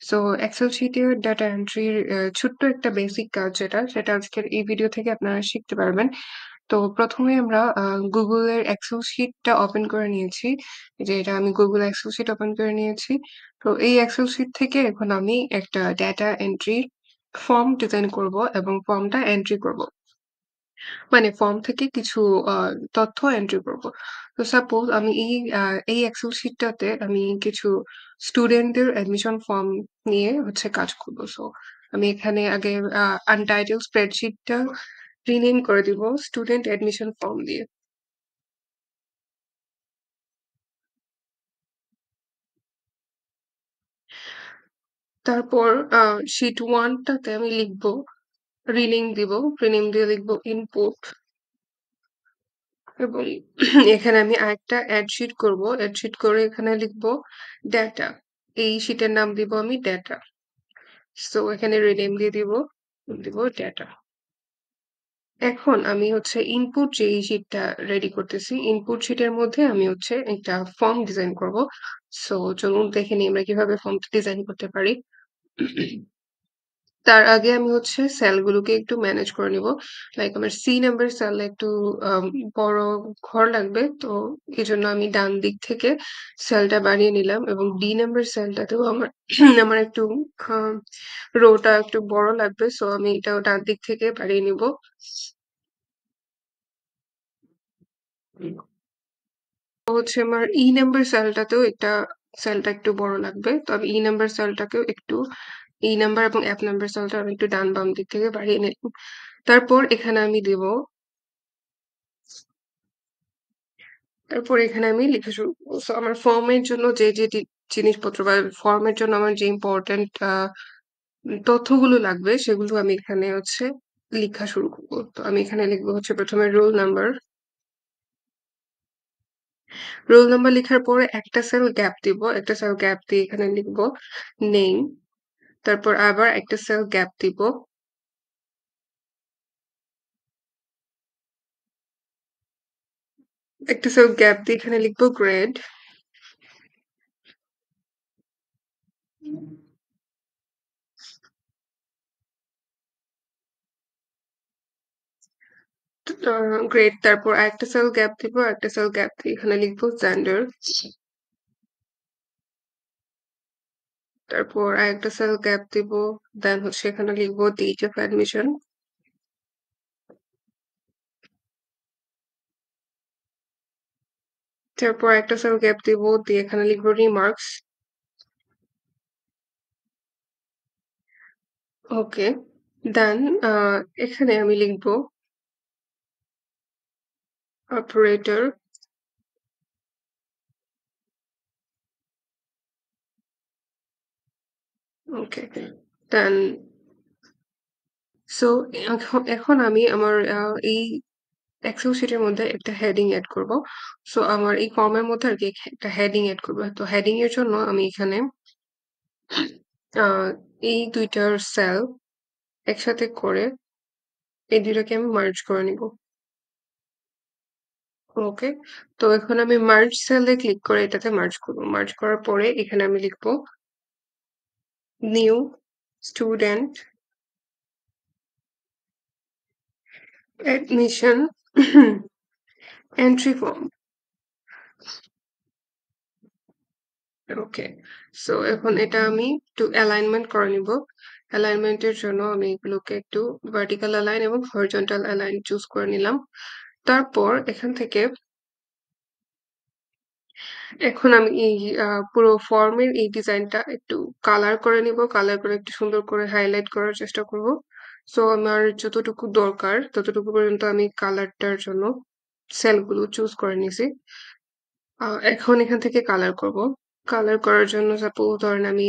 So Excel শিটের data এন্ট্রির ছোট্ট একটা বেসিক কাজ সেটা আজকের এই ভিডিও থেকে আপনারা শিখতে পারবেন। তো ১ম এ আমরা Google এর এক্সেল শিটটা ওপেন করে নিয়েছি। যে এটা আমি Google এক্সেল শিট ওপেন করে নিয়েছি। তো এই এক্সেল শিট থেকে এখন আমি একটা ডাটা এন্ট্রির ফর্ম ডিজাইন করব এবং ফর্মটা এন্ট্রি করব। মানে ফর্ম থেকে কিছু আ তথ্য এন্ট্রি করব। তো সাপোজ আমি এই এক্সেল শিটটাতে আমি কিছু স্টুডেন্টদের অ্যাডমিশন ফর্ম নিয়ে হচ্ছে কাজ করব। সো আমি এখানে আগে আনটাইটেল স্প্রেডশিটটা রিনেম করে দিব স্টুডেন্ট অ্যাডমিশন ফর্ম দিয়ে। তারপর শিট 1 টাতে আমি লিখব রিনেম দিব। রিনেম দিয়ে লিখব ইনপুট এবং এখানে আমি আরেকটা এড শিট করব। এড শিট করে এখানে লিখব ডেটা। এই শিটের নাম দিব আমি ডেটা। সো এখানে রিনেম দিয়ে দিব ডেটা। এখন আমি হচ্ছে ইনপুট যে এই শিটটা রেডি করতেছি, ইনপুট শিটের মধ্যে আমি হচ্ছে একটা ফর্ম ডিজাইন করব। সো চলুন দেখে নিই আমরা কিভাবে ফর্মটা ডিজাইন করতে পারি। তার আগে আমি হচ্ছে সেলগুলোকে একটু ম্যানেজ করে নিব। লাইক আমার সি নাম্বার সেলে একটু আম বড় ঘর লাগবে। তো এজন্য আমি ডান দিক থেকে সেলটা বাড়িয়ে নিলাম এবং ডি নাম্বার সেলটাতেও আমার আমার একটু আ রোটা একটু বড় লাগবে। সো আমি এটাও ডান দিক থেকে বাড়িয়ে নিব। তো হচ্ছে আমার ই নাম্বার সেলটাতেও সেলটা একটু বড় লাগবে। তো আমি ই নাম্বার সেলটাকেও একটু ই নাম্বার এবং এফ নাম্বার সেলটা আমি একটু ডান বাম দিক থেকে বাড়িয়ে নিলাম। তারপর এখানে আমি দিব তারপর এখানে আমি লিখা শুরু করব। সো আমার ফর্মের জন্য যে জিনিসপত্র বা ফর্মের জন্য আমার যে ইম্পোর্টেন্ট তথ্যগুলো লাগবে সেগুলো আমি এখানে হচ্ছে লিখা শুরু করব। তো আমি এখানে লিখব হচ্ছে ১ম এ রোল নাম্বার। রোল নাম্বার লিখার পরে একটা সেল গ্যাপ দিব। একটা সেল গ্যাপ দিয়ে এখানে লিখব নেম। তারপর আবার একটা সেল গ্যাপ দিব। একটা সেল গ্যাপ দিয়ে এখানে লিখব গ্রেড। গ্রেড তারপর আরেকটা সেল গ্যাপ দিব। আরেকটা সেল গ্যাপ দিয়ে এখানে লিখব জেন্ডার। তারপর আরেকটা সেল গ্যাপ দিব। দেন হচ্ছে এখানে লিখব ডেট অফ অ্যাডমিশন। তারপর একটা সেল গ্যাপ দিব দিয়ে এখানে লিখব রিমার্কস। ওকে। দেন এখানে আমি লিখব অপারেটর। ওকে। দেন সো এখন আমি আমার এই এক্সেল শিটের মধ্যে একটা হেডিং এড করব। সো আমার এই ফর্মের মধ্যে আরকি একটা হেডিং এড করব। তো হেডিং এর জন্য আমি এখানে আ এই ২ টার সেল একসাথে করে এই ২ টাকে আমি মার্জ করে নিব। ওকে। তো এখন আমি মার্জ সেলে ক্লিক করে এটাতে মার্জ করব। মার্জ করার পরে এখানে আমি লিখব new student admission entry form. Okay. So এখন এটা আমি একটু অ্যালাইনমেন্ট করে নিব। অ্যালাইনমেন্ট এর জন্য আমি এগুলোকে একটু ভার্টিক্যাল অ্যালাইন এবং হরিজন্টাল অ্যালাইন চুজ করে নিলাম। তারপর এখান থেকে এখন আমি এই পুরো ফর্মের এই ডিজাইনটা একটু কালার করে নিব। কালার করে একটু সুন্দর করে হাইলাইট করার চেষ্টা করব। সো আমার যতটুকু দরকার ততটুকু পর্যন্ত আমি কালারটার জন্য সেলগুলো চুজ করে নিছি। এখন এখান থেকে কালার করব। কালার করার জন্য সাপোজ ধরেন আমি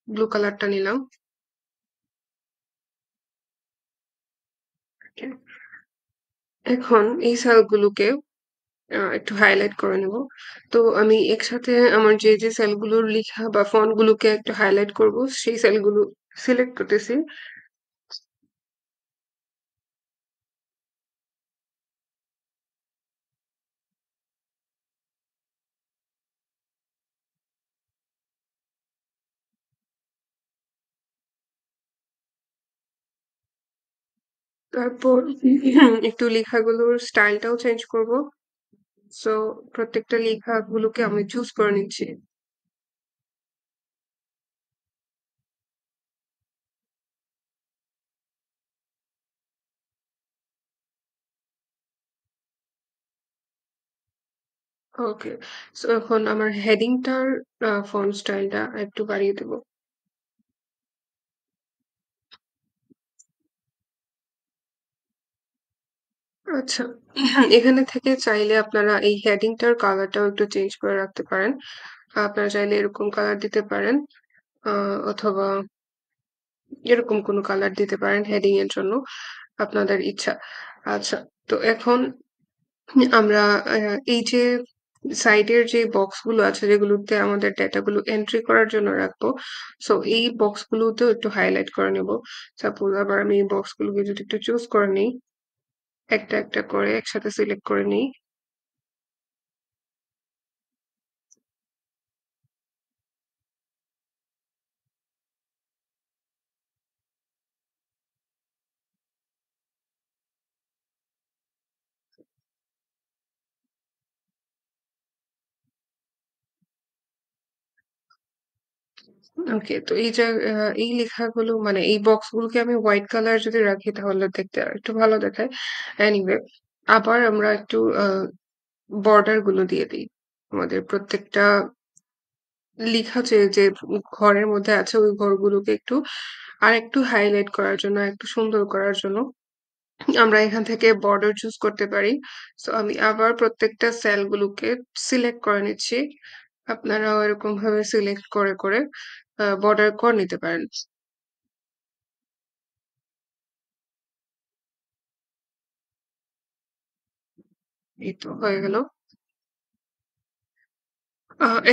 ব্লু কালারটা নিলাম। এখন এই সেলগুলোকে একটু হাইলাইট করে নেব। তো আমি একসাথে আমার যে সেলগুলোর লিখা বা ফন্ট গুলোকে একটু হাইলাইট করব সেই সেলগুলো সিলেক্ট করতেছি। তারপর একটু লেখাগুলোর স্টাইলটাও চেঞ্জ করব। সো প্রত্যেকটা লেখাগুলোকে আমি চুজ করে নিচ্ছি। ওকে। সো এখন আমার হেডিংটার ফন্ট স্টাইলটা একটু বাড়িয়ে দেব। আচ্ছা। এখানে থেকে চাইলে আপনারা এই হেডিংটার কালারটাও একটু চেঞ্জ করে রাখতে পারেন। আপনারা চাইলে এরকম কালার দিতে পারেন। অথবা এরকম কোনো কালার দিতে পারেন হেডিং এর জন্য। আপনাদের ইচ্ছা। আচ্ছা। তো এখন আমরা এই যে সাইডের যে বক্স গুলো আছে যেগুলোতে আমাদের ডেটা গুলো এন্ট্রি করার জন্য রাখবো। সো এই বক্স গুলোতেও একটু হাইলাইট করে নেব। সাপোজ আবার আমি এই বক্স গুলোকে যদি একটু চুজ করে নিই, একটা একটা করে একসাথে সিলেক্ট করে নিই। ওকে, তো এই যে এই লেখাগুলো মানে এই বক্স গুলোকে আমি হোয়াইট কালার যদি রাখি তাহলে দেখতে আর একটু ভালো দেখায়। এনিওয়ে, আবার আমরা একটু বর্ডার গুলো দিয়ে দিই। আমাদের প্রত্যেকটা লিখা যে ঘরের মধ্যে আছে ওই ঘরগুলোকে একটু আরেকটু হাইলাইট করার জন্য, একটু সুন্দর করার জন্য আমরা এখান থেকে বর্ডার চুজ করতে পারি। সো আমি আবার প্রত্যেকটা সেল গুলোকে সিলেক্ট করে নিচ্ছি। আপনারাও এরকম ভাবে সিলেক্ট করে বর্ডার করে নিতে পারেন। এই তো হয়ে গেল।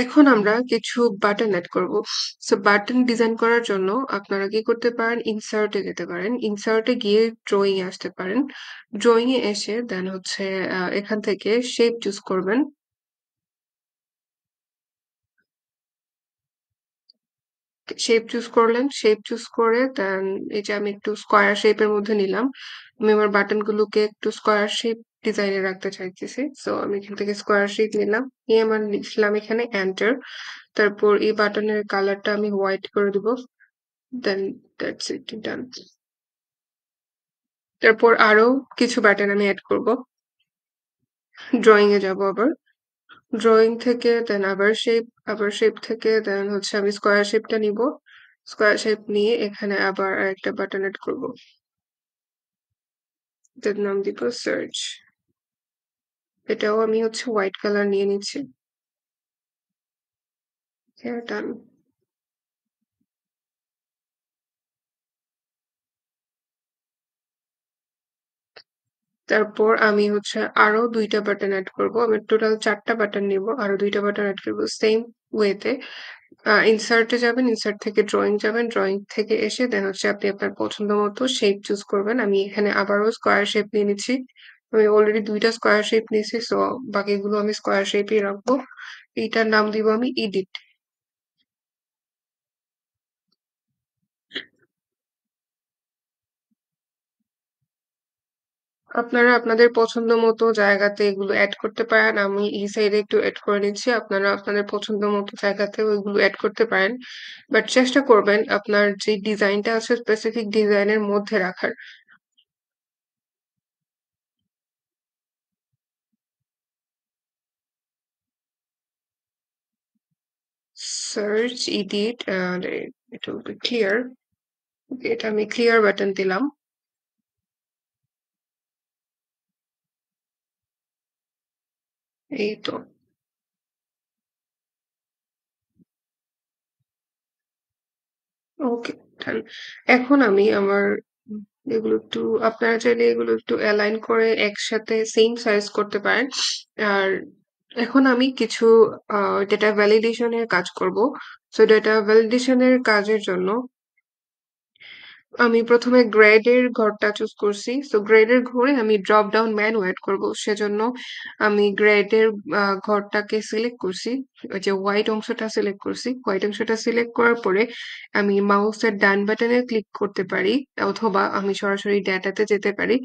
এখন আমরা কিছু বাটন এড করব। সো বাটন ডিজাইন করার জন্য আপনারা কি করতে পারেন, ইনসার্ট এ যেতে পারেন। ইনসার্ট এ গিয়ে ড্রয়িং এ আসতে পারেন। ড্রয়িং এ এসে দেন হচ্ছে এখান থেকে শেপ চুজ করবেন। শেপ চুজ করলেন, শেপ চুজ করে দেন এই যে আমি একটু স্কোয়ার শেপের মধ্যে নিলাম। আমি আমার বাটন গুলোকে একটু স্কোয়ার শেপ ডিজাইনে রাখতে চাইতেছি। সো আমি এখান থেকে স্কোয়ার শেপ নিলাম, নিয়ে আমার লিখলাম এখানে এন্টার। তারপর এই বাটনের কালারটা আমি হোয়াইট করে দিব। দেন দ্যাটস ইট, ডান। তারপর আরো কিছু বাটন আমি এড করব। ড্রয়িং এ যাব আবার। ড্রয়িং থেকে দেন আবার শেপ থেকে দেন হচ্ছে আমি স্কোয়ার শেপটা নিব। স্কোয়ার শেপ নিয়ে এখানে আবার একটা বাটন এড করব। এটার নাম দিব সার্চ। এটাও আমি হচ্ছে হোয়াইট কালার নিয়ে নিচ্ছি। হ্যাঁ, ডান। তারপর আমি হচ্ছে আরো ২ টা বাটন এড করব। আমি টোটাল ৪ টা বাটন নিব। আরো ২ টা বাটন এড করব সেম ওয়েতে। ইনসার্ট এ যাবেন, ইনসার্ট থেকে ড্রয়িং যাবেন, ড্রয়িং থেকে এসে দেন হচ্ছে আপনি আপনার পছন্দ মতো শেপ চুজ করবেন। আমি এখানে আবারও স্কোয়ার শেপ নিয়ে নিচ্ছি। আমি অলরেডি ২ টা স্কোয়ার শেপ নিয়েছি, সো বাকিগুলো আমি স্কোয়ার শেপই রাখবো। এইটার নাম দিব আমি এডিট। আপনারা আপনাদের পছন্দ মতো জায়গাতে এগুলো এড করতে পারেন। আমি এই সাইডে একটু এড করে নিচ্ছি। আপনারা আপনাদের পছন্দ মতো জায়গাতে ওইগুলো এড করতে পারেন। বাট চেষ্টা করবেন আপনার যে ডিজাইনটা আছে স্পেসিফিক ডিজাইনের মধ্যে রাখার। Search, edit and it will be clear. এটা আমি ক্লিয়ার বাটন দিলাম। এই তো। ওকে, ডান। এখন আমি আমার এগুলো একটু আপনারা চাইলে এগুলো একটু অ্যালাইন করে একসাথে সেম সাইজ করতে পারেন। আর এখন আমি কিছু ডেটা ভ্যালিডেশন এর কাজ করব। সো ডেটা ভ্যালিডেশন এর কাজের জন্য আমি ১ম এ গ্রেডের ঘরটা চুজ করছি। সো গ্রেডের ঘরে আমি ড্রপ ডাউন মেনু এড করব। সেজন্য আমি গ্রেডের ঘরটাকে সিলেক্ট করছি। ওই যে হোয়াইট অংশটা সিলেক্ট করছি। হোয়াইট অংশটা সিলেক্ট করার পরে আমি মাউসের ডান বাটনে ক্লিক করতে পারি অথবা আমি সরাসরি ডেটাতে যেতে পারি।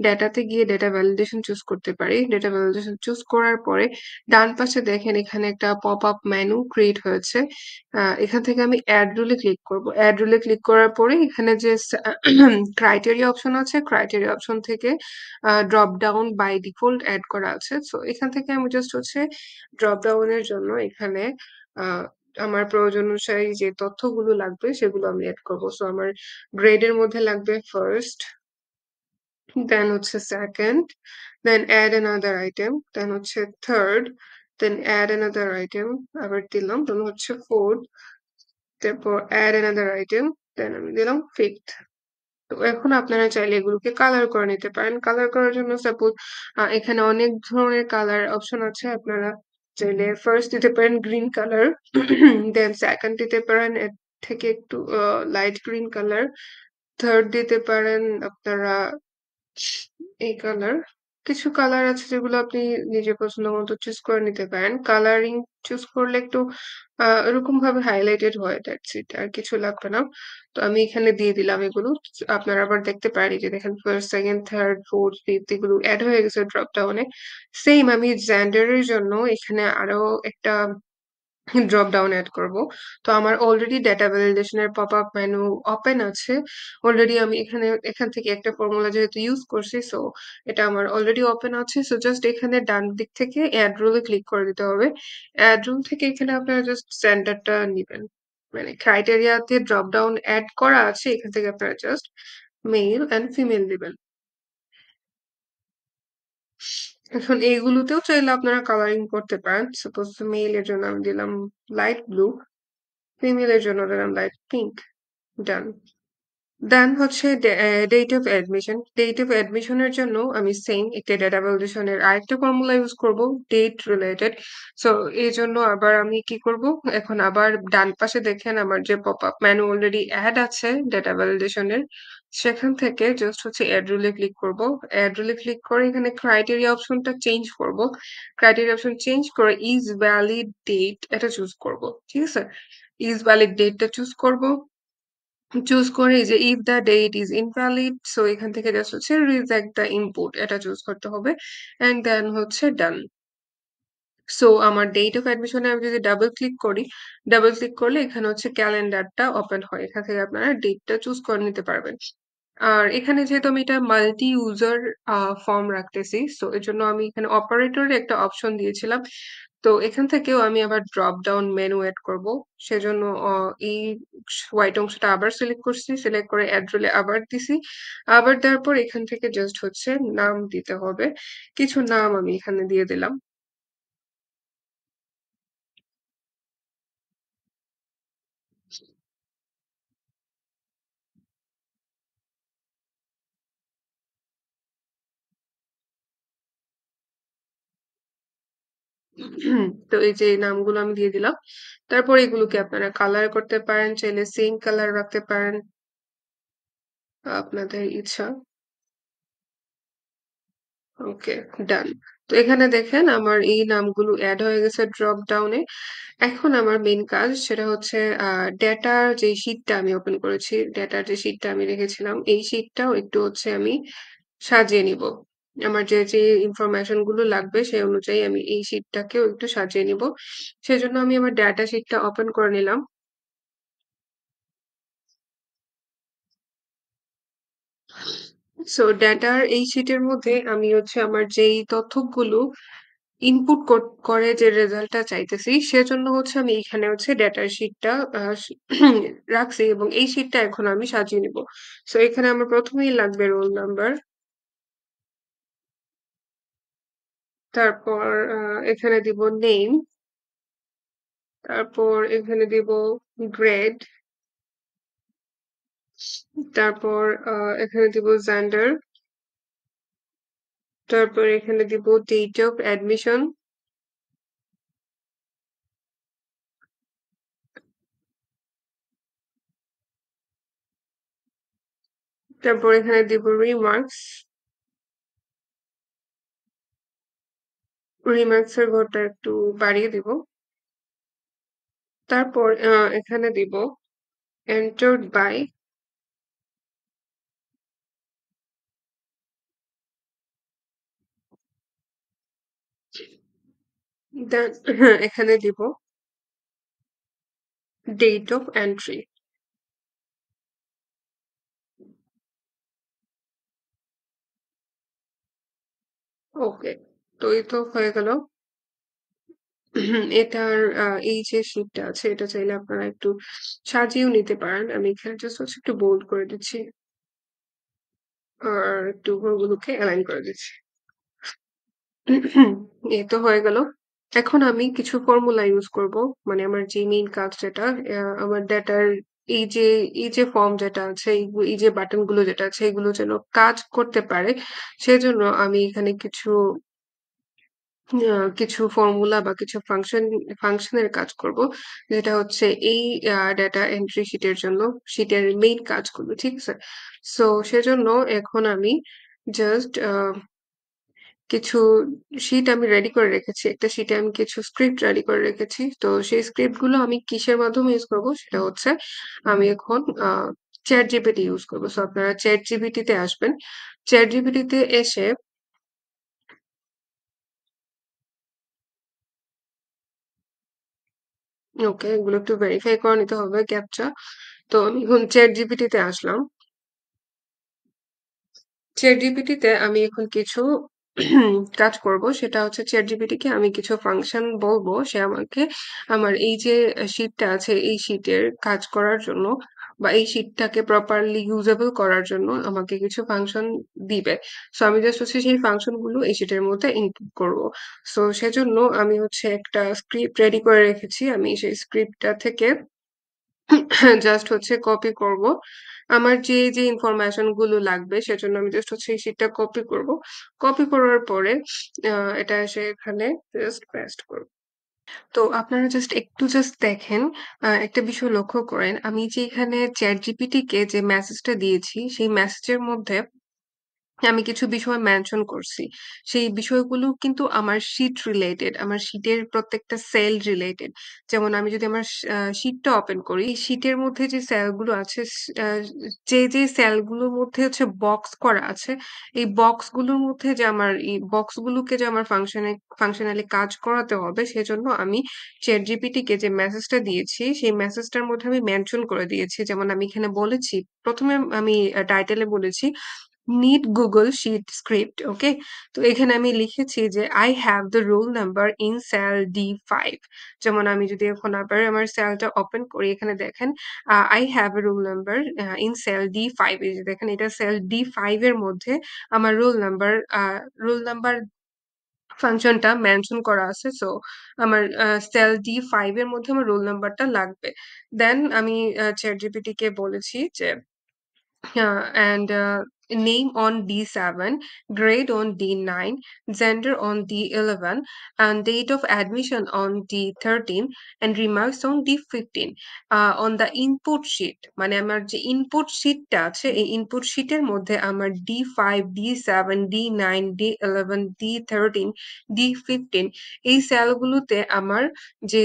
ডেটাতে গিয়ে ডেটা ভ্যালিডেশন চুজ করতে পারি। ডেটা ভ্যালিডেশন চুজ করার পরে ডান পাশে দেখেন এখানে একটা পপ আপ মেনু ক্রিয়েট হয়েছে। এখান থেকে আমি এড রুলে ক্লিক করব। এড রুলে ক্লিক করার পরে এখানে যে ক্রাইটেরিয়া অপশন আছে, ক্রাইটেরিয়া অপশন থেকে drop down by default add করা আছে। সো এখান থেকে আমি জাস্ট হচ্ছে ড্রপ ডাউন এর জন্য এখানে আ আমার প্রয়োজন অনুসারী যে তথ্যগুলো লাগবে সেগুলো আমি এড করব। সো আমার গ্রেড এর মধ্যে লাগবে ফার্স্ট, দেন হচ্ছে সেকেন্ড, দেন এড অ্যানাদার আইটেম, দেন হচ্ছে থার্ড, দেন এড অ্যানাদার আইটেম আবার দিলাম, দেন হচ্ছে ফোর্থ, তারপর add another item, দেন আমি দিলাম ফিফথ। তো এখন আপনারা চাইলে এগুলোকে কালার করে নিতে পারেন। কালার করার জন্য সাপোজ এখানে অনেক ধরনের কালার অপশন আছে। আপনারা চাইলে ফার্স্ট দিতে পারেন গ্রিন কালার, দেন সেকেন্ড দিতে পারেন এর থেকে একটু লাইট গ্রিন কালার, থার্ড দিতে পারেন আপনারা এই কালার। কিছু কালার আছে যেগুলো আপনি নিজের পছন্দ মতো চুজ করে নিতে পারেন। কালারিং চুজ করলে একটু এরকম ভাবে হাইলাইটেড হয়, দ্যাটস ইট। আর কিছু লাগবে না। তো আমি এখানে দিয়ে দিলাম এগুলো। আপনারা আবার দেখতে পারেন এই যে দেখেন first, second, third, fourth, fifth এগুলো এড হয়ে গেছে ড্রপ ডাউনে। সেইম আমি জেন্ডার এর জন্য এখানে আরো একটা ড্রপ ডাউন এড করব। তো আমার অলরেডি ডেটা ভ্যালিডেশন এর পপআপ মেনু ওপেন আছে। অলরেডি আমি এখান থেকে একটা ফর্মুলা যেহেতু ইউজ করছি, সো এটা আমার অলরেডি ওপেন আছে। সো জাস্ট এখানে ডান দিক থেকে এড রুল এ ক্লিক করে দিতে হবে। এড রুল থেকে এখানে আপনারা জাস্ট সেন্টারটা নিবেন। মানে ক্রাইটেরিয়াতে ড্রপ ডাউন এড করা আছে, এখান থেকে আপনারা জাস্ট মেল এন্ড ফিমেল দিবেন। এখন এইগুলোতেও চাইলে আপনারা কালারিং করতে পারেন। সাপোজ মেল এর জন্য আমি দিলাম লাইট ব্লু, ফিমেলের জন্য দিলাম লাইট পিঙ্ক। ডান। দেন হচ্ছে date of admission. Date of admission এর জন্য আমি সেইম একটা ডেটা ভ্যালিডেশন এর আরেকটা ফর্মুলা ইউজ করব, ডেট রিলেটেড। সো এজন্য আবার আমি কি করব? এখন আবার ডান পাশে দেখেন আমার যে পপআপ মেনু অলরেডি এড আছে ডেটা ভ্যালিডেশন এর। সেখান থেকে জাস্ট হচ্ছে এড রুলে ক্লিক করব। এড রুলে ক্লিক করে এখানে ক্রাইটেরিয়া অপশনটা চেঞ্জ করব। ক্রাইটেরিয়া অপশন চেঞ্জ করে ইজ ভ্যালিড ডেট এটা চুজ করব। ঠিক আছে? ইজ ভ্যালিড ডেটটা চুজ করব। চুজ করে এই যে if the date is invalid, so এখান থেকে জাস্ট হচ্ছে রিজেক্ট দ্য ইনপুট এটা চুজ করতে হবে এন্ড দেন হচ্ছে ডান। সো আমার ডেট অফ অ্যাডমিশনে আমি যদি ডাবল ক্লিক করি, ডাবল ক্লিক করলে এখানে হচ্ছে ক্যালেন্ডারটা ওপেন হয়। এখান থেকে আপনারা ডেটটা চুজ করে নিতে পারবেন। আর এখানে যেহেতু আমি এটা মাল্টি ইউজার ফর্ম রাখতেছি, সো এজন্য আমি এখানে অপারেটরের একটা অপশন দিয়েছিলাম। তো এখান থেকেও আমি আবার ড্রপ ডাউন মেনু এড করব। সেজন্য এই হোয়াইট অংশটা আবার সিলেক্ট করছি। সিলেক্ট করে এড রোলে আবার দিছি। আবার দেওয়ার পর এখান থেকে জাস্ট হচ্ছে নাম দিতে হবে। কিছু নাম আমি এখানে দিয়ে দিলাম। তো এই যে নামগুলো আমি দিয়ে দিলাম। তারপর এগুলোকে আপনারা কালার করতে পারেন। চাইলে সেম কালার রাখতে পারেন। আপনাদের ইচ্ছা। ওকে, ডান। তো এখানে দেখেন আমার এই নামগুলো এড হয়ে গেছে ড্রপ ডাউনে। এখন আমার মেইন কাজ সেটা হচ্ছে ডেটার যে শীটটা আমি ওপেন করেছি, ডেটার যে শীটটা আমি রেখেছিলাম, এই শীটটাও একটু হচ্ছে আমি সাজিয়ে নিব। আমার যে ইনফরমেশন গুলো লাগবে সেই অনুযায়ী আমি এই শীটটাকেও একটু সাজিয়ে নিব। সেজন্য আমি আমার ডেটা শীটটা ওপেন করে নিলাম। সো ডেটার এই শীটের মধ্যে আমি হচ্ছে আমার যেই তথ্যগুলো ইনপুট করে যে রেজাল্টটা চাইতেছি সেজন্য হচ্ছে আমি এখানে হচ্ছে ডেটার শিটটা রাখছি এবং এই শিটটা এখন আমি সাজিয়ে নিব। সো এখানে আমার প্রথমেই লাগবে রোল নাম্বার, তারপর এখানে দিব নেম, তারপর এখানে দিব গ্রেড, তারপর এখানে দিব জেন্ডার, তারপর এখানে দিব ডেট অফ অ্যাডমিশন, তারপর এখানে দিব রিমার্কস। রিমার্কস এর ঘরটা একটু বাড়িয়ে দিব। তারপর এখানে দিব entered by, দেন এখানে দিব date of entry। ওকে। তো এই তো হয়ে গেল। এটার এই যে শিটটা আছে এটা চাইলে আপনারা একটু সাজিয়েও নিতে পারেন। আমি এখানে জাস্ট হচ্ছে একটু বোল্ড করে দিচ্ছি। আর একটু ঘরগুলোকে এলাইন করে দিচ্ছি। এই তো হয়ে গেল। এখন আমি কিছু ফর্মুলা ইউজ করব। মানে আমার যে মেইন কাজ যেটা আমার ডেটার এই যে ফর্ম যেটা আছে এই যে বাটন গুলো যেটা আছে এগুলো যেন কাজ করতে পারে সেজন্য আমি এখানে কিছু ফর্মুলা বা কিছু ফাংশনের কাজ করব যেটা হচ্ছে এই ডেটা এন্ট্রি শিটের জন্য শিটের মেইন কাজগুলো ঠিক আছে। সো সেজন্য এখন আমি জাস্ট কিছু শিট আমি রেডি করে রেখেছি। একটা শিটে আমি কিছু স্ক্রিপ্ট রেডি করে রেখেছি। তো সেই স্ক্রিপ্ট গুলো আমি কিসের মাধ্যমে ইউজ করব? সেটা হচ্ছে আমি এখন ChatGPT ইউজ করব। সো আপনারা ChatGPT তে আসবেন। ChatGPT তে এসে ওকে এগুলো একটু ভেরিফাই করে নিতে হবে ক্যাপচা। তো আমি এখন ChatGPT তে আসলাম। ChatGPT তে আমি এখন কিছু কাজ করব। সেটা হচ্ছে ChatGPT কে আমি কিছু ফাংশন বলবো। সে আমাকে আমার এই যে শিটটা আছে এই শিটের কাজ করার জন্য বা এই শিটটাকে প্রপারলি ইউজেবল করার জন্য আমাকে কিছু ফাংশন দিবে। সো আমি জাস্ট হচ্ছে সেই ফাংশন গুলো এই শিটের মধ্যে ইনপুট করব। সো সেজন্য আমি হচ্ছে একটা স্ক্রিপ্ট রেডি করে রেখেছি। আমি সেই স্ক্রিপ্টটা থেকে জাস্ট হচ্ছে কপি করব। আমার যে ইনফরমেশন গুলো লাগবে সেজন্য আমি জাস্ট হচ্ছে এই শিটটা কপি করব। কপি করার পরে এটা এসে এখানে জাস্ট পেস্ট করব। তো আপনারা জাস্ট দেখেন, একটা বিষয় লক্ষ্য করেন। আমি যে এখানে ChatGPT কে যে মেসেজটা দিয়েছি সেই মেসেজের মধ্যে আমি কিছু বিষয় মেনশন করছি। সেই বিষয়গুলো কিন্তু আমার শিট রিলেটেড। আমার শিটের প্রত্যেকটা সেল রিলেটেড। যেমন আমি যদি আমার শিটটা ওপেন করি, এই শিটের মধ্যে যে সেলগুলো আছে যে সেলগুলোর মধ্যে হচ্ছে বক্স করা আছে, এই বক্সগুলোর মধ্যে যে আমার এই বক্সগুলোকে যে আমার ফাংশনালি কাজ করাতে হবে সেজন্য আমি ChatGPT কে যে মেসেজটা দিয়েছি, সেই মেসেজটার মধ্যে আমি মেনশন করে দিয়েছি। যেমন আমি এখানে বলেছি, ১ম এ আমি টাইটেলে বলেছি need Google Sheet script ওকে। তো এখানে আমি লিখেছি যে I have the roll number in cell D5। যেমন আমি যদি এখন আবার আমার সেলটা ওপেন করি এখানে দেখেন I have a roll number in cell D5। এই যে দেখেন এটা সেল D5 এর মধ্যে আমার রোল নাম্বার ফাংশনটা মেনশন করা আছে। সো আমার সেল D5 এর মধ্যে আমার রোল নাম্বারটা লাগবে। দেন আমি ChatGPT কে বলেছি যে and name on D7, grade on D9, gender on D11, and date of admission on D13, and remarks on D15. On the input sheet, মানে আমার যে ইনপুট শিটটা আছে এই ইনপুট শিটের মধ্যে আমার D5, D7, D9, D11, D13, D15 এই সেলগুলোতে আমার যে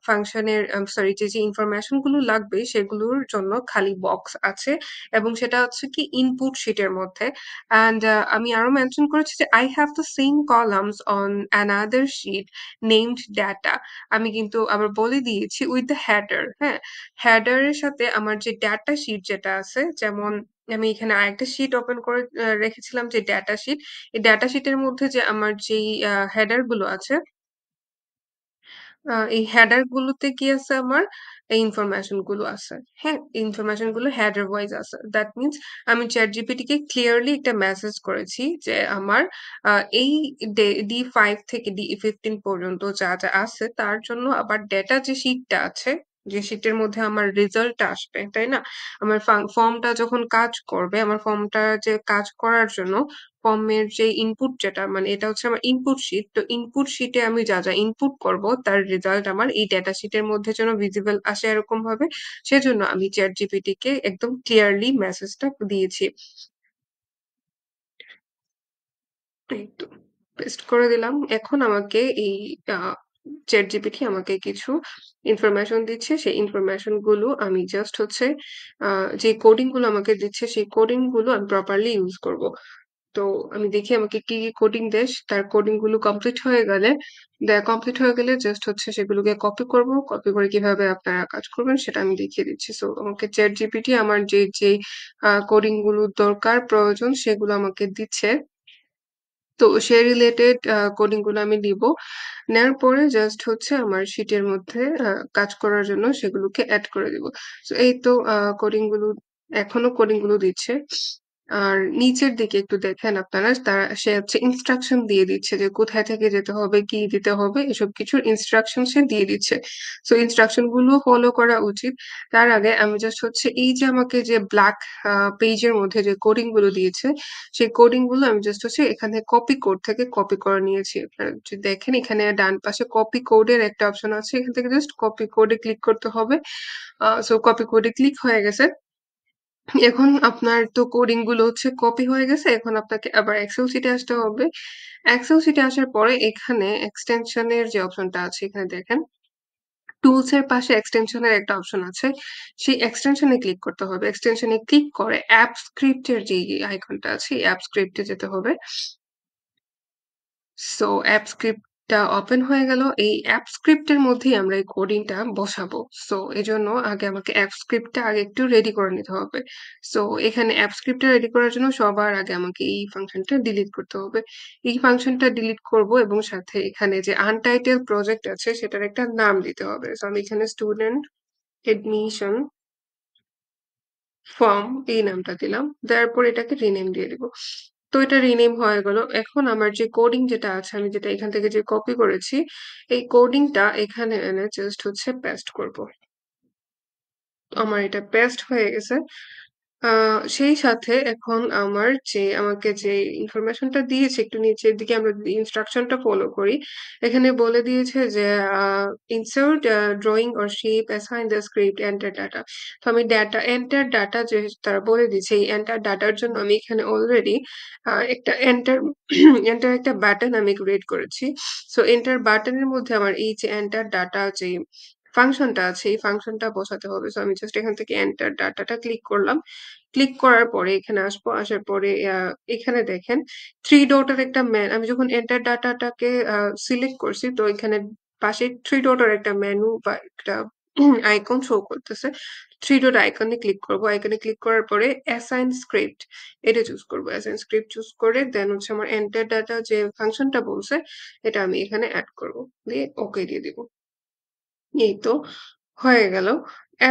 ফাংশনের সরি যে ইনফরমেশন গুলো লাগবে সেগুলোর জন্য খালি বক্স আছে এবং সেটা হচ্ছে কি ইনপুট শিটের মধ্যে। অ্যান্ড আমি আরো মেনশন করেছি যে I have the same columns on another sheet named data. আমি কিন্তু আবার বলে দিয়েছি উইথ দ্য হেডার, হ্যাঁ? হেডারের সাথে আমার যে ডেটা শিট যেটা আছে যেমন আমি এখানে আরেকটা শিট ওপেন করে রেখেছিলাম যে ডেটা শিট। এই ডেটা শিটের মধ্যে যে আমার যেই হেডার গুলো আছে এই হেডার গুলোতে কি আছে আমার এই ইনফরমেশন গুলো আছে। হ্যাঁ? ইনফরমেশন গুলো হেডার ওয়াইজ আছে। দ্যাট মিনস আমি ChatGPT কে ক্লিয়ারলি একটা মেসেজ করেছি যে আমার এই D5 থেকে D15 পর্যন্ত যা আছে তার জন্য আবার ডেটা যে শিটটা আছে যে শিটের মধ্যে আমার রেজাল্টটা আসবে, তাই না? আমার ফর্মটা যখন কাজ করবে, আমার ফর্মটা যে কাজ করার জন্য ফর্মের যে ইনপুট যেটা মানে এটা হচ্ছে আমার ইনপুট শিট। তো ইনপুট শিটে আমি যা ইনপুট করব তার রেজাল্ট আমার এই ডেটা শিটের মধ্যে যেন ভিজিবল আসে এরকমভাবে সেজন্য আমি ChatGPT কে একদম ক্লিয়ারলি মেসেজটা দিয়েছি। এই তো পেস্ট করে দিলাম। এখন আমাকে এই আ ChatGPT আমাকে কিছু ইনফরমেশন দিচ্ছে। সেই ইনফরমেশন গুলো আমি জাস্ট হচ্ছে আ যে কোডিং গুলো আমাকে দিচ্ছে সেই কোডিং গুলো আমি প্রপারলি ইউস করব। তো আমি দেখি আমাকে কি কোডিং দেয়। তার কোডিং গুলো কমপ্লিট হয়ে গেলে জাস্ট হচ্ছে সেগুলোকে কপি করব। কপি করে কিভাবে আপনারা কাজ করবেন সেটা আমি দেখিয়ে দিচ্ছি। সো আমাকে ChatGPT আমার যেই কোডিং গুলো দরকার প্রয়োজন সেগুলো আমাকে দিচ্ছে। তো সে রিলেটেড কোডিং গুলো আমি দিব। নেওয়ার পরে জাস্ট হচ্ছে আমার শিটের মধ্যে কাজ করার জন্য সেগুলোকে এড করে দিব। সো এই তো এখনো কোডিং গুলো দিচ্ছে। আর নিচের দিকে একটু দেখেন আপনারা সে হচ্ছে ইনস্ট্রাকশন দিয়ে দিচ্ছে যে কোথায় থেকে যেতে হবে, কি দিতে হবে এসব কিছুর ইনস্ট্রাকশন সে দিয়ে দিচ্ছে। সো ইনস্ট্রাকশন গুলো ফলো করা উচিত। তার আগে আমি জাস্ট হচ্ছে এই যে আমাকে যে ব্লাক পেজের মধ্যে যে কোডিং গুলো দিয়েছে সেই কোডিং গুলো আমি জাস্ট হচ্ছে এখানে কপি কোড থেকে কপি করে নিয়েছি। আপনারা যদি দেখেন এখানে ডান পাশে কপি কোডের একটা অপশন আছে। এখান থেকে জাস্ট কপি কোডে ক্লিক করতে হবে। সো কপি কোডে ক্লিক হয়ে গেছে। এখন আপনার তো কোডিং গুলো হচ্ছে কপি হয়ে গেছে। এখন আপনাকে আবার এক্সেল শিটে আসতে হবে। এক্সেল শিটে আসার পরে এখানে এক্সটেনশন এর যে অপশনটা আছে এখানে দেখেন টুলস এর পাশে এক্সটেনশন এর একটা অপশন আছে। সেই এক্সটেনশন এ ক্লিক করতে হবে। এক্সটেনশন এ ক্লিক করে অ্যাপ স্ক্রিপ্ট এর যে আইকনটা আছে, এই অ্যাপ স্ক্রিপ্ট এ যেতে হবে। সো অ্যাপ স্ক্রিপ্টটা ওপেন হয়ে গেল। এই অ্যাপ স্ক্রিপ্টের মধ্যেই আমরা এই কোডিংটা বসাবো। সো এজন্য আগে আমাকে অ্যাপ স্ক্রিপ্টটা আগে একটু রেডি করে নিতে হবে। সো এখানে অ্যাপ স্ক্রিপ্টটা রেডি করার জন্য সবার আগে আমাকে এই ফাংশনটা ডিলিট করতে হবে। এই ফাংশনটা ডিলিট করব এবং সাথে এখানে যে আনটাইটেল প্রজেক্ট আছে সেটার একটা নাম দিতে হবে। সো আমি এখানে স্টুডেন্ট এডমিশন ফর্ম এই নামটা দিলাম। দেওয়ার পর এটাকে রিনেম দিয়ে দিব। তো এটা রিনেম হয়ে গেল। এখন আমার যে কোডিং যেটা আছে আমি যেটা এখান থেকে যে কপি করেছি, এই কোডিংটা এখানে এনে জাস্ট হচ্ছে পেস্ট করব। আমার এটা পেস্ট হয়ে গেছে। আ সেই সাথে এখন আমাকে যে ইনফরমেশনটা দিয়েছে একটু নিচের দিকে আমরা যদি ইনস্ট্রাকশনটা ফলো করি, এখানে বলে দিয়েছে যে uh insert drawing or shape, assign the script, enter data. তো আমি এন্টার ডাটা যে তারা বলে দিয়েছে এই এন্টার ডাটার জন্য আমি এখানে অলরেডি একটা এন্টার একটা বাটন আমি ক্রিয়েট করেছি। সো এন্টার বাটনের মধ্যে আমার এই যে এন্টার ডাটা যে ফাংশনটা আছে এই ফাংশনটা বসাতে হবে। সো আমি জাস্ট এখান থেকে এন্টার ডাটাটা ক্লিক করলাম। ক্লিক করার পরে এখানে আসবো। আসার পরে এখানে দেখেন 3 ডট এর একটা আমি যখন এন্টার ডাটাটাকে সিলেক্ট করছি তো এখানে পাশে 3 ডট এর একটা মেনু বা একটা আইকন শো করতেছে। 3 ডট আইকনে ক্লিক করব। আইকনে ক্লিক করার পরে অ্যাসাইন স্ক্রিপ্ট এটা চুজ করব। অ্যাসাইন স্ক্রিপ্ট চুজ করে দেন হচ্ছে আমার এন্টার ডাটা যে ফাংশনটা বলছে এটা আমি এখানে এড করব। দিয়ে ওকে দিয়ে দিব। এই তো হয়ে গেল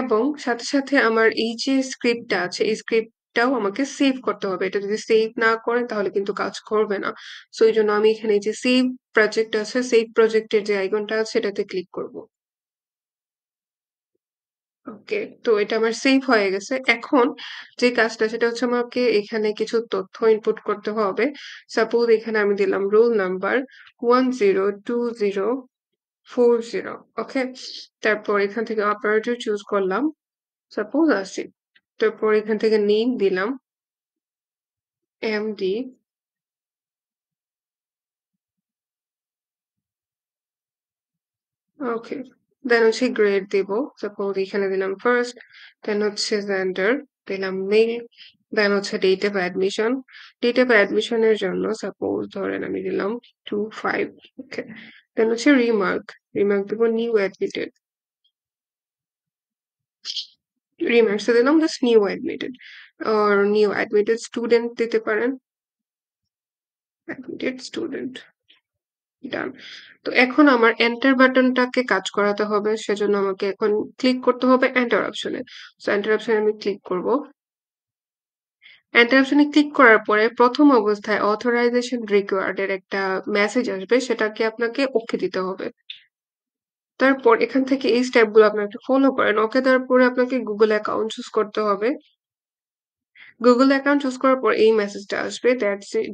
এবং সাথে আমার এই যে স্ক্রিপ্টটা আছে, এই স্ক্রিপ্টটাও আমাকে সেভ করতে হবে। এটা যদি সেভ না করেন তাহলে কিন্তু কাজ করবে না। সো এইজন্য আমি এখানে এই যে সেভ প্রজেক্ট আছে, সেভ প্রজেক্ট এর যে আইকনটা আছে এটাতে ক্লিক করব। ওকে। তো এটা আমার সেভ হয়ে গেছে। এখন যে কাজটা সেটা হচ্ছে আমাকে এখানে কিছু তথ্য ইনপুট করতে হবে। সাপোজ এখানে আমি দিলাম রোল নাম্বার 102040 ওকে? তারপর এখান থেকে অপারেটর চুজ করলাম। সাপোজ আসি। তারপর এখান থেকে নেম দিলাম এমডি ওকে। দেন হচ্ছে গ্রেড দিব। সাপোজ এখানে দিলাম ফার্স্ট, দেন হচ্ছে জেন্ডার, দিলাম মেল, দেন হচ্ছে date of admission. Date of admission এর জন্য সাপোজ ধরেন আমি দিলাম 25 ওকে। দেন হচ্ছে রিমার্ক দিব নিউ অ্যাডমিটেড। রিমার্কসে দিলাম just new admitted or new admitted student দিতে পারেন। Admitted student. ডান। তো এখন আমার এন্টার বাটনটাকে কাজ করাতে হবে। সেজন্য আমাকে এখন ক্লিক করতে হবে এন্টার অপশনে। সো এন্টার অপশনে আমি ক্লিক করব। এন্টার অপশনে ক্লিক করার পরে ১ম অবস্থায় অথরাইজেশন রিকোয়ার্ড এর একটা মেসেজ আসবে। সেটাকে আপনাকে ওকে দিতে হবে। তারপর এখান থেকে এই স্টেপ গুলো আপনাকে ফলো করেন। ওকে দেওয়ার পরে আপনাকে Google অ্যাকাউন্ট চুজ করতে হবে। Google অ্যাকাউন্ট চুজ করার পর এই মেসেজটা আসবে।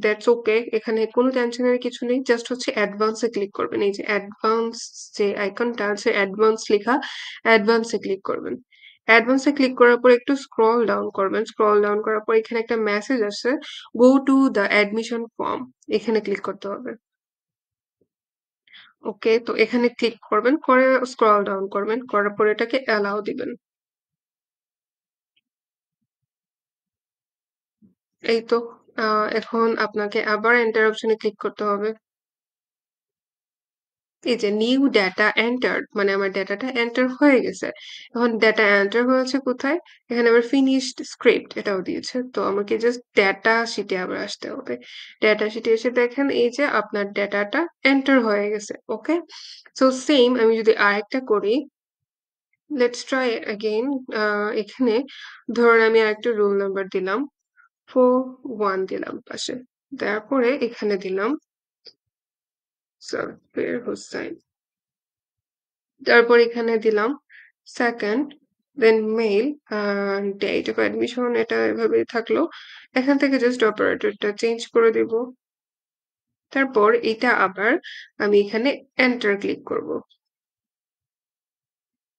That's okay. এখানে কোনো টেনশনের কিছু নেই। জাস্ট হচ্ছে অ্যাডভান্স এ ক্লিক করবেন। এই যে অ্যাডভান্স যে আইকনটা আছে অ্যাডভান্স লেখা, অ্যাডভান্স এ ক্লিক করবেন। অ্যাডভান্স এ ক্লিক করার পর একটু স্ক্রল ডাউন করবেন। স্ক্রল ডাউন করার পর এখানে একটা মেসেজ আসছে, "go to the admission form" এখানে ক্লিক করতে হবে। ওকে, তো এখানে ক্লিক করবেন। করে স্ক্রল ডাউন করবেন। করার পর এটাকে অ্যালাও দিবেন। এই তো এখন আপনাকে আবার এন্টার অপশনে ক্লিক করতে হবে। এই যে নিউ ডেটা এন্টার্ড মানে আমার ডেটাটা এন্টার হয়ে গেছে। এখন ডেটা এন্টার হয়েছে কোথায়? এখানে আবার ফিনিশড স্ক্রিপ্ট এটাও দিয়েছে। তো আমাকে জাস্ট ডেটা শিটে আবার আসতে হবে। ডেটা শিটে এসে দেখেন এই যে আপনার ডেটাটা এন্টার হয়ে গেছে। ওকে? সো সেইম আমি যদি আরেকটা করি, লেটস ট্রাই এগেইন। এখানে ধরুন আমি আরেকটা রোল নাম্বার দিলাম। 41 দিলাম পাশে। দেওয়ার পরে এখানে দিলাম সাব্বির হোসাইন। তারপর এখানে দিলাম second, then male, date of admission এটা এভাবেই থাকলো। এখান থেকে জাস্ট অপারেটরটা চেঞ্জ করে দিব। তারপর এটা আবার আমি এখানে এন্টার ক্লিক করব।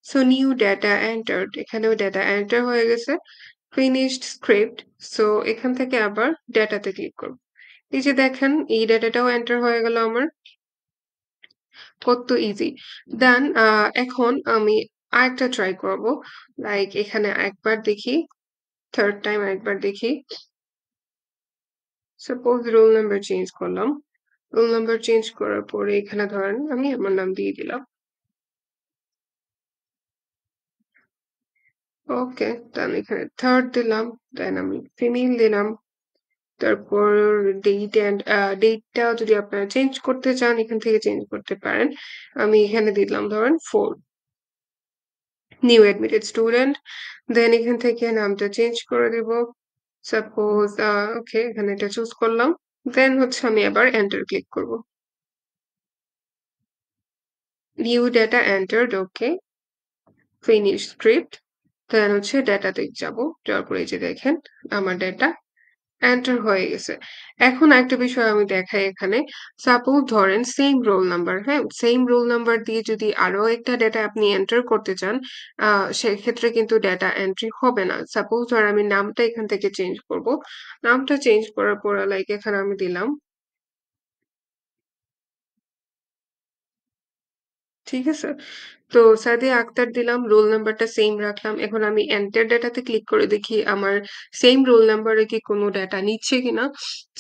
সো নিউ ডেটা এন্টার্ড এখানেও ডেটা এন্টার হয়ে গেছে। Finished script. সো এখান থেকে আবার ডেটাতে ক্লিক করব। এই যে দেখেন এই ডেটাটাও এন্টার হয়ে গেল আমার। কত ইজি। দেন এখন আমি আরেকটা ট্রাই করব। লাইক এখানে একবার দেখি, থার্ড টাইম একবার দেখি। সাপোজ রোল নাম্বার চেঞ্জ করলাম। রোল নাম্বার চেঞ্জ করার পরে এখানে ধরেন আমি আমার নাম দিয়ে দিলাম। ওকে, দেন এখানে থার্ড দিলাম, দেন আমি ফিমেল দিলাম। তারপর ডেটটা যদি আপনারা চেঞ্জ করতে চান এখান থেকে চেঞ্জ করতে পারেন। আমি এখানে দিলাম ধরেন 4, নিউ অ্যাডমিটেড স্টুডেন্ট। দেন এখান থেকে নামটা চেঞ্জ করে দিব। সাপোজ ওকে এখানে এটা চুজ করলাম। দেন হচ্ছে আমি আবার এন্টার ক্লিক করব। নিউ ডেটা এন্টার্ড, ওকে, ফিনিশ স্ক্রিপ্ট। দেন হচ্ছে ডেটাতে যাব। যাওয়ার পরে এই যে দেখেন আমার ডেটা এন্টার হয়ে গেছে। এখন একটা বিষয় আমি দেখাই এখানে। সাপোজ ধরেন সেম রোল নাম্বার, হ্যাঁ? সেম রোল নাম্বার দিয়ে যদি আরো একটা ডেটা আপনি এন্টার করতে চান, সেক্ষেত্রে কিন্তু ডেটা এন্ট্রি হবে না। সাপোজ ধরেন আমি নামটা এখান থেকে চেঞ্জ করব। নামটা চেঞ্জ করার পর লাইক এখানে আমি দিলাম, ঠিক আছে? তো সাদিয়া আক্তার দিলাম, রোল নাম্বারটা সেইম রাখলাম। এখন আমি এন্টার ডেটাতে ক্লিক করে দেখি আমার সেইম রোল নাম্বারে কি কোনো ডেটা নিচ্ছে কিনা।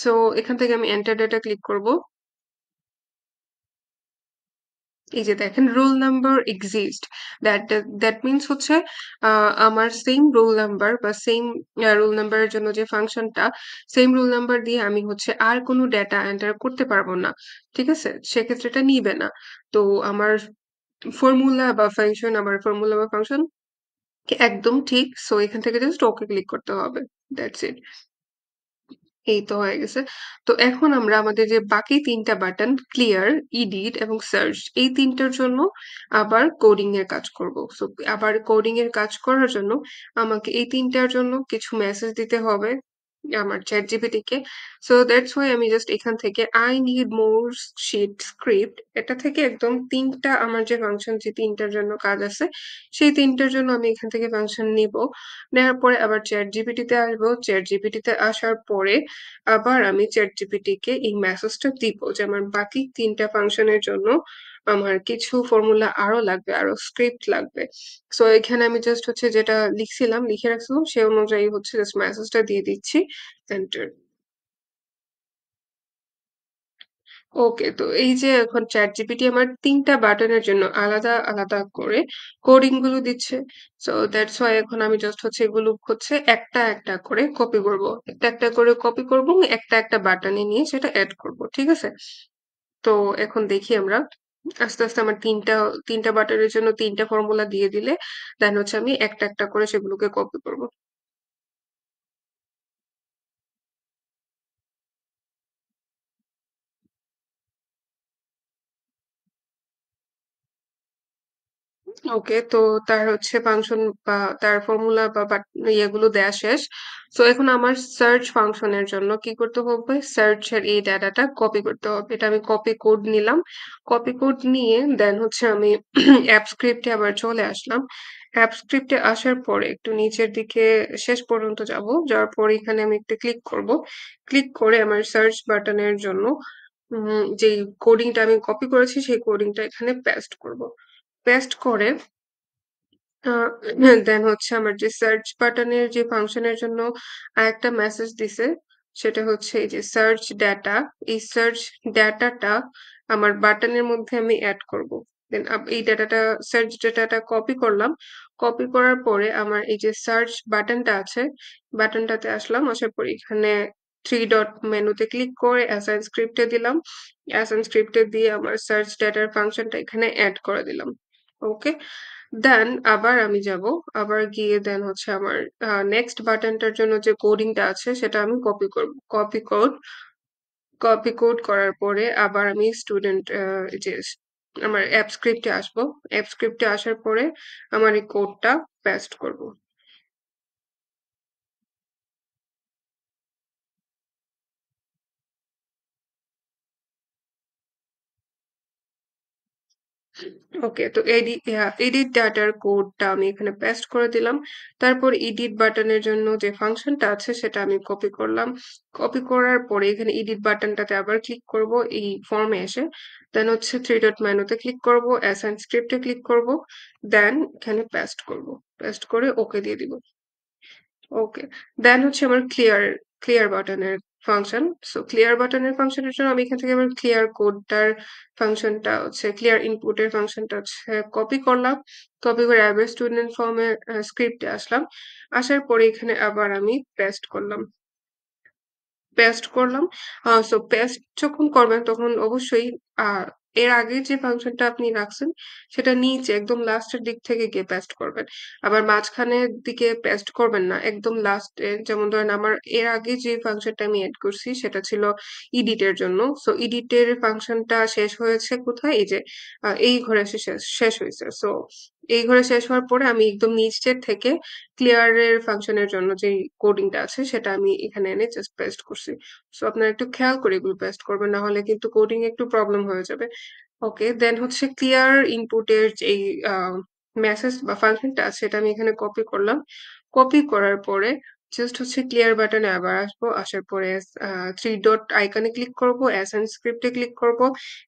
সো এখান থেকে আমি এন্টার ডেটা ক্লিক করব। এই যে দেখেন roll number exist. That means হচ্ছে আমার সেম রোল নাম্বার বা সেম রোল নাম্বারের জন্য যে ফাংশনটা, সেম রোল নাম্বার দিয়ে আমি হচ্ছে আর কোনো ডেটা এন্টার করতে পারবো না। ঠিক আছে? সেক্ষেত্রে এটা নিবে না। তো আমার ফর্মুলা বা ফাংশন একদম ঠিক। সো এখান থেকে জাস্ট ওকে ক্লিক করতে হবে। That's it. এই তো হয়ে গেছে। তো এখন আমরা আমাদের যে বাকি ৩ টা বাটন ক্লিয়ার, এডিট এবং সার্চ এই ৩ টার জন্য আবার কোডিং এর কাজ করব। সো আবার কোডিং এর কাজ করার জন্য আমাকে এই ৩ টার জন্য কিছু মেসেজ দিতে হবে আমার ChatGPT K. So that's why আমি জাস্ট এখান থেকে I need more sheet script এটা থেকে একদম ৩ টা আমার যে ফাংশন যে ৩ টার জন্য কাজ আছে, সেই ৩ টার জন্য আমি এখান থেকে ফাংশন নিব। নেওয়ার পরে আবার ChatGPT তে আসবো। ChatGPT তে আসার পরে আবার আমি ChatGPT কে এই মেসেজটা দিব যে আমার বাকি ৩ টা ফাংশনের জন্য আমার কিছু ফর্মুলা আরো লাগবে, আরো স্ক্রিপ্ট লাগবে। সো এখানে আমি জাস্ট হচ্ছে যেটা লিখছিলাম, লিখে রাখছিলাম সে অনুযায়ী হচ্ছে জাস্ট মেসেজটা দিয়ে দিচ্ছি। এন্টার। ওকে, তো এই যে এখন ChatGPT আমার ৩ টা বাটনের জন্য আলাদা, আলাদা করে কোডিং গুলো দিচ্ছে। সো দ্যাটস হোয়াই এখন আমি জাস্ট হচ্ছে এগুলো হচ্ছে একটা, একটা করে কপি করব। একটা, একটা করে কপি করব এবং একটা, একটা বাটনে নিয়ে সেটা এড করব। ঠিক আছে? তো এখন দেখি আমরা আস্তে, আস্তে আমার ৩ টা বাটনের জন্য ৩ টা ফর্মুলা দিয়ে দিলে দেন হচ্ছে আমি একটা, একটা করে সেগুলোকে কপি করব। ওকে। তো তার হচ্ছে ফাংশন বা তার ফর্মুলা বা ইয়েগুলো দেয়া শেষ। সো এখন আমার সার্চ ফাংশনের জন্য কি করতে হবে? সার্চ এর এই ডাটাটা কপি করতে হবে। এটা আমি কপি কোড নিলাম। কপি কোড নিয়ে দেন হচ্ছে আমি অ্যাপ স্ক্রিপ্টে আবার চলে আসলাম। অ্যাপ স্ক্রিপ্টে আসার পরে একটু নিচের দিকে শেষ পর্যন্ত যাবো। যাওয়ার পরে এখানে আমি একটু ক্লিক করব। ক্লিক করে আমার সার্চ বাটনের জন্য যেই কোডিংটা আমি কপি করেছি সেই কোডিংটা এখানে পেস্ট করব। পেস্ট করে আ দেন হচ্ছে আমার যে সার্চ বাটনের যে ফাংশনের জন্য আরেকটা মেসেজ দিছে, সেটা হচ্ছে এই যে সার্চ ডাটা। এই সার্চ ডাটাটা আমার বাটনের মধ্যে আমি এড করব। দেন এই ডাটাটা সার্চ ডাটাটা কপি করলাম। কপি করার পরে আমার এই যে সার্চ বাটনটা আছে, বাটনটাতে আসলাম। আসার পরে এখানে 3 ডট মেনুতে ক্লিক করে অ্যাসাইন স্ক্রিপ্ট এ দিলাম। অ্যাসাইন স্ক্রিপ্ট এ দিয়ে আমার সার্চ ডাটার ফাংশনটা এখানে এড করে দিলাম। ওকে? দেন আবার আমি যাবো। আবার গিয়ে দেন হচ্ছে আমার নেক্সট বাটনটার জন্য যে কোডিংটা আছে সেটা আমি কপি করব। কপি কোড করার পরে আবার আমি স্টুডেন্ট যে আমার অ্যাপ স্ক্রিপ্টে আসবো। অ্যাপ স্ক্রিপ্টে আসার পরে আমার এই কোডটা পেস্ট করব। ওকে, তো এডিট ডাটার কোডটা আমি এখানে পেস্ট করে দিলাম। তারপর এডিট বাটনের জন্য যে ফাংশনটা আছে সেটা আমি কপি করলাম। কপি করার পরে এখানে এডিট বাটনটাতে আবার ক্লিক করব এই ফর্মে এসে। দেন হচ্ছে 3 ডট মেনুতে ক্লিক করব, অ্যাসাইন স্ক্রিপ্টে ক্লিক করব। দেন এখানে পেস্ট করব। পেস্ট করে ওকে দিয়ে দিব। ওকে। দেন হচ্ছে আমার ক্লিয়ার বাটনের ফাংশন। সো ক্লিয়ার বাটনের ফাংশনের জন্য আমি এখান থেকে আবার ক্লিয়ার কোডটার ফাংশনটা হচ্ছে ক্লিয়ার ইনপুটের ফাংশনটা হচ্ছে কপি করলাম। কপি করে আবার স্টুডেন্ট ফর্মের স্ক্রিপ্টে আসলাম। আসার পরে এখানে আবার আমি পেস্ট করলাম। পেস্ট করলাম। সো পেস্ট যখন করবেন তখন অবশ্যই আ এর আগে যে ফাংশনটা আপনি রাখছেন সেটা নিচে একদম লাস্টের দিক থেকে গিয়ে পেস্ট করবেন। আবার মাঝখানের দিকে পেস্ট করবেন না। একদম লাস্টে যেমন ধরেন আমার এর আগে যে ফাংশনটা আমি এড করছি সেটা ছিল ইডিট এর জন্য। সো ইডিট এর ফাংশনটা শেষ হয়েছে কোথায়? এই যে এই ঘরে এসে শেষ হইছে। সো এই ঘরে শেষ হওয়ার পরে আমি একদম নিচের থেকে ক্লিয়ার এর ফাংশনের জন্য যেই কোডিংটা আছে সেটা আমি এখানে এনে জাস্ট পেস্ট করছি। সো আপনারা একটু খেয়াল করে এগুলো পেস্ট করবেন। না হলে কিন্তু কোডিং এ একটু প্রবলেম হয়ে যাবে। ওকে, দেন হচ্ছে ক্লিয়ার ইনপুটের যেই আ মেসেজ বা ফাংশনটা আছে সেটা আমি এখানে কপি করলাম। কপি করার পরে জাস্ট হচ্ছে ক্লিয়ার বাটনে আবার আসবো। আসার পরে 3 ডট আইকনে ক্লিক করব, অ্যাসাইন স্ক্রিপ্ট এ ক্লিক করব।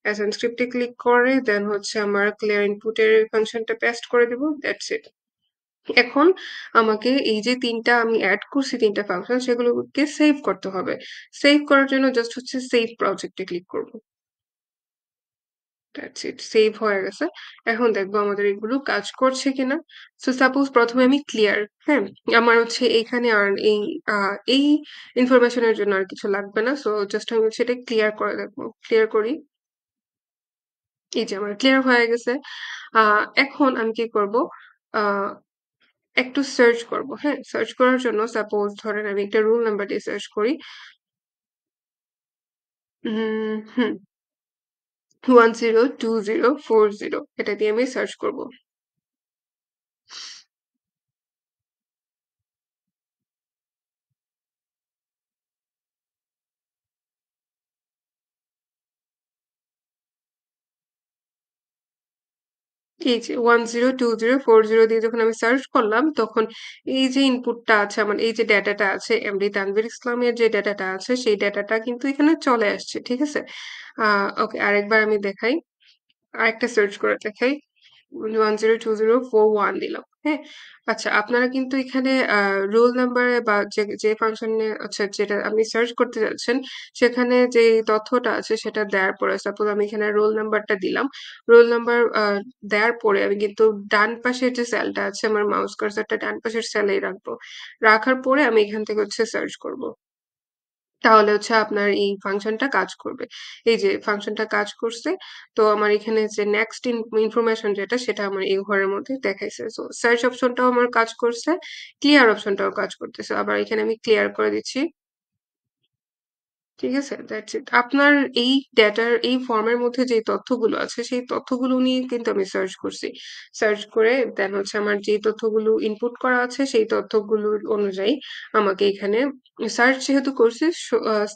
অ্যাসাইন স্ক্রিপ্ট এ ক্লিক করে দেন হচ্ছে আমার ক্লিয়ার ইনপুটের ফাংশনটা পেস্ট করে দিব। That's it. এখন আমাকে এই যে ৩ টা আমি এড করছি ৩ টা ফাংশন সেগুলোকে সেভ করতে হবে। সেভ করার জন্য জাস্ট হচ্ছে সেভ প্রজেক্ট এ ক্লিক করব। That's it. সেভ হয়ে গেছে। এখন দেখবো আমাদের এগুলো কাজ করছে কিনা। সো সাপোজ ১ম এ আমি ক্লিয়ার, হ্যাঁ? আমার হচ্ছে এইখানে আর আ এই ইনফরমেশন এর জন্য আর কিছু লাগবে না। সো জাস্ট আমি হচ্ছে এটা ক্লিয়ার করে দেখব। ক্লিয়ার করি। এই যে আমার ক্লিয়ার হয়ে গেছে। আ এখন আমি কি করব? আ একটু সার্চ করব, হ্যাঁ? সার্চ করার জন্য সাপোজ ধরেন আমি একটা রোল নাম্বার দিয়ে সার্চ করি। হুম, 102040 এটা দিয়ে আমি সার্চ করব। এই যে 102040 দিয়ে যখন আমি সার্চ করলাম তখন এই যে ইনপুটটা আছে আমার এই যে ডেটাটা আছে এমডি তানভীর ইসলামের যে ডেটাটা আছে সেই ডেটাটা কিন্তু এখানে চলে আসছে। ঠিক আছে? আ ওকে, আরেকবার আমি দেখাই। আরেকটা সার্চ করে দেখাই। 102041 দিলাম। হ্যাঁ? আচ্ছা, আপনারা কিন্তু এখানে রোল নাম্বারে বা যে ফাংশনে আচ্ছা যেটা আপনি সার্চ করতে যাচ্ছেন সেখানে যে তথ্যটা আছে সেটা দেওয়ার পরে সাপোজ আমি এখানে রোল নাম্বারটা দিলাম। রোল নাম্বার দেওয়ার পরে আমি কিন্তু ডান পাশের যে সেলটা আছে আমার মাউস কার্সারটা ডান পাশের সেলেই রাখবো। রাখার পরে আমি এখান থেকে হচ্ছে সার্চ করব। তাহলে হচ্ছে আপনার এই ফাংশনটা কাজ করবে। এই যে ফাংশনটা কাজ করছে। তো আমার এখানে যে নেক্সট ইনফরমেশন যেটা সেটা আমার এই ঘরের মধ্যে দেখাইছে। সো সার্চ অপশনটাও আমার কাজ করছে, ক্লিয়ার অপশনটাও কাজ করতেছে। আবার এখানে আমি ক্লিয়ার করে দিচ্ছি। ঠিক আছে? That's it. আপনার এই ডেটার এই ফর্মের মধ্যে যে তথ্যগুলো আছে, সেই তথ্যগুলো নিয়ে কিন্তু আমি সার্চ করছি। সার্চ করে দেন হচ্ছে আমার যে তথ্যগুলো ইনপুট করা আছে, সেই তথ্যগুলোর অনুযায়ী আমাকে এখানে সার্চ যেহেতু করছি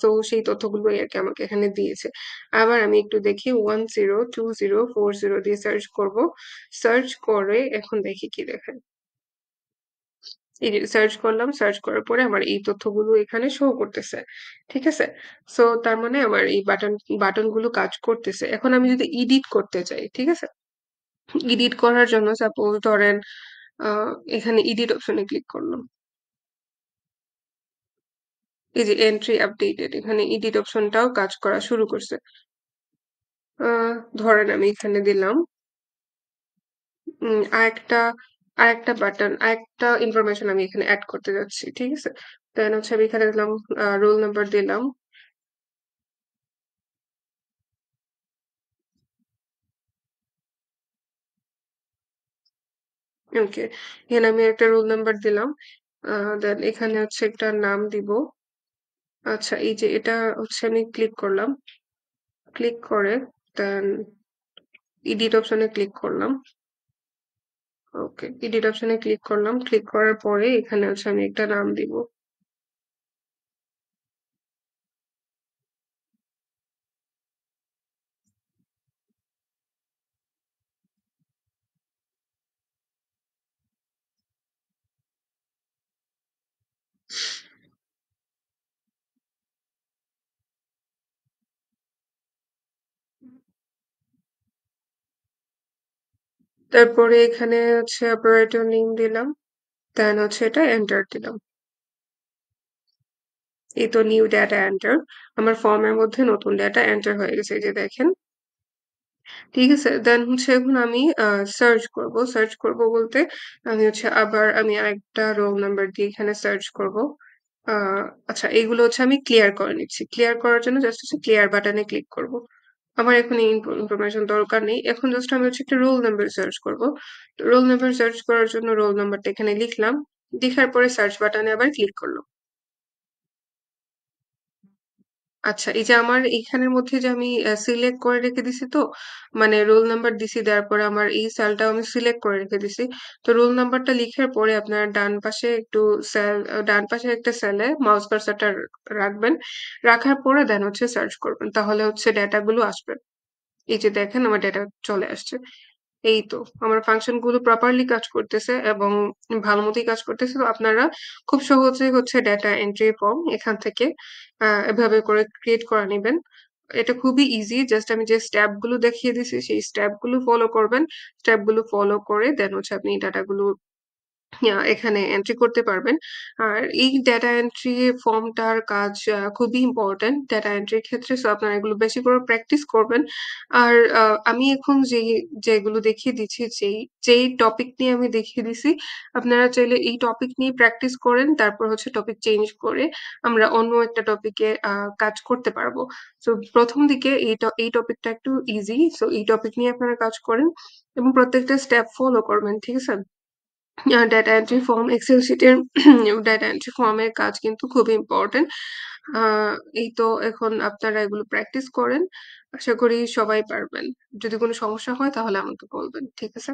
সো সেই তথ্যগুলোই আরকি আমাকে এখানে দিয়েছে। আবার আমি একটু দেখি 102040 দিয়ে সার্চ করব। সার্চ করে এখন দেখি কি দেখায়। এই যে সার্চ করলাম, সার্চ করার পরে আমার এই তথ্যগুলো এখানে শো করতেছে। ঠিক আছে? সো তার মানে আমার এই বাটনগুলো কাজ করতেছে। এখন আমি যদি এডিট করতে চাই, ঠিক আছে? এডিট করার জন্য সাপোজ ধরেন আ এখানে এডিট অপশন এ ক্লিক করলাম। এই যে এন্ট্রি আপডেটেড এখানে এডিট অপশনটাও কাজ করা শুরু করছে। আ ধরেন আমি এখানে দিলাম আরেকটা বাটন আরেকটা ইনফরমেশন আমি এখানে এড করতে যাচ্ছি। ঠিক আছে? দেন হচ্ছে আমি এখানে দিলাম রোল নাম্বার দিলাম। ওকে। এখানে আমি একটা রোল নাম্বার দিলাম। আ দেন এখানে হচ্ছে একটা নাম দিব। আচ্ছা এই যে এটা হচ্ছে আমি ক্লিক করলাম। ক্লিক করে দেন এডিট অপশন এ ক্লিক করলাম। ওকে। এডিট অপশন এ ক্লিক করলাম। ক্লিক করার পরে এখানে হচ্ছে আমি একটা নাম দিব। তারপরে এখানে হচ্ছে অপারেটর নেম দিলাম। দেন হচ্ছে এটা এন্টার দিলাম। এই তো নিউ ডাটা এন্টার। আমার ফর্মের মধ্যে নতুন ডাটা এন্টার হয়ে গেছে। এই যে দেখেন। ঠিক আছে? দেন হচ্ছে এখন আমি সার্চ করব। সার্চ করব বলতে আমি হচ্ছে আবার আমি আরেকটা রোল নাম্বার দিয়ে এখানে সার্চ করব। আ আচ্ছা এগুলো হচ্ছে আমি ক্লিয়ার করে নিচ্ছি। ক্লিয়ার করার জন্য জাস্ট হচ্ছে ক্লিয়ার বাটনে ক্লিক করব। আমার এখন এই ইনফরমেশন দরকার নেই। এখন জাস্ট আমি হচ্ছে একটা রোল নাম্বার সার্চ করব। তো রোল নাম্বার সার্চ করার জন্য রোল নাম্বারটা এখানে লিখলাম। লিখার পরে সার্চ বাটনে আবার ক্লিক করলাম। আচ্ছা, এই যে আমার এইখানের মধ্যে যে আমি সিলেক্ট করে রেখে দিছি তো, মানে রোল নাম্বার দিছি দেওয়ার পরে আমার এই সেলটাও আমি সিলেক্ট করে রেখে দিছি। তো রোল নাম্বারটা লিখার পরে আপনার ডান পাশে একটু ডান পাশে একটা সেলে মাউস কার্সরটা রাখবেন। রাখার পরে দেন হচ্ছে সার্চ করবেন। তাহলে হচ্ছে ডেটা গুলো আসবে। এই যে দেখেন আমার ডেটা চলে আসছে। এই তো আমার ফাংশন গুলো প্রপারলি কাজ করতেছে এবং ভালো মতোই কাজ করতেছে। তো আপনারা খুব সহজেই হচ্ছে ডেটা এন্ট্রি ফর্ম এখান থেকে এভাবে করে ক্রিয়েট করে নিবেন। এটা খুবই ইজি। জাস্ট আমি যে স্টেপ গুলো দেখিয়ে দিছি সেই স্টেপ গুলো ফলো করবেন। স্টেপ গুলো ফলো করে দেন হচ্ছে আপনি ডাটা গুলো এখানে এন্ট্রি করতে পারবেন। আর এই ডেটা এন্ট্রি ফর্মটার কাজ খুবই ইম্পোর্টেন্ট ডেটা এন্ট্রির ক্ষেত্রে। সো আপনারা এগুলো বেশি করে প্র্যাকটিস করবেন। আর আমি এখন যেগুলো দেখিয়ে দিচ্ছি, যেই টপিক নিয়ে আমি দেখিয়ে দিছি, আপনারা চাইলে এই টপিক নিয়ে প্র্যাকটিস করেন। তারপর হচ্ছে টপিক চেঞ্জ করে আমরা অন্য একটা টপিকে কাজ করতে পারবো। সো ১ম দিকে এই টপিকটা একটু ইজি। সো এই টপিক নিয়ে আপনারা কাজ করেন এবং প্রত্যেকটা স্টেপ ফলো করবেন। ঠিক আছে? ডেটা এন্ট্রি ফর্ম এক্সেল শিটের ডেটা এন্ট্রি ফর্মের কাজ কিন্তু খুবই ইম্পোর্টেন্ট। আ এই তো এখন আপনারা এগুলো প্র্যাকটিস করেন। আশা করি সবাই পারবেন। যদি কোন সমস্যা হয় তাহলে আমাকে বলবেন। ঠিক আছে?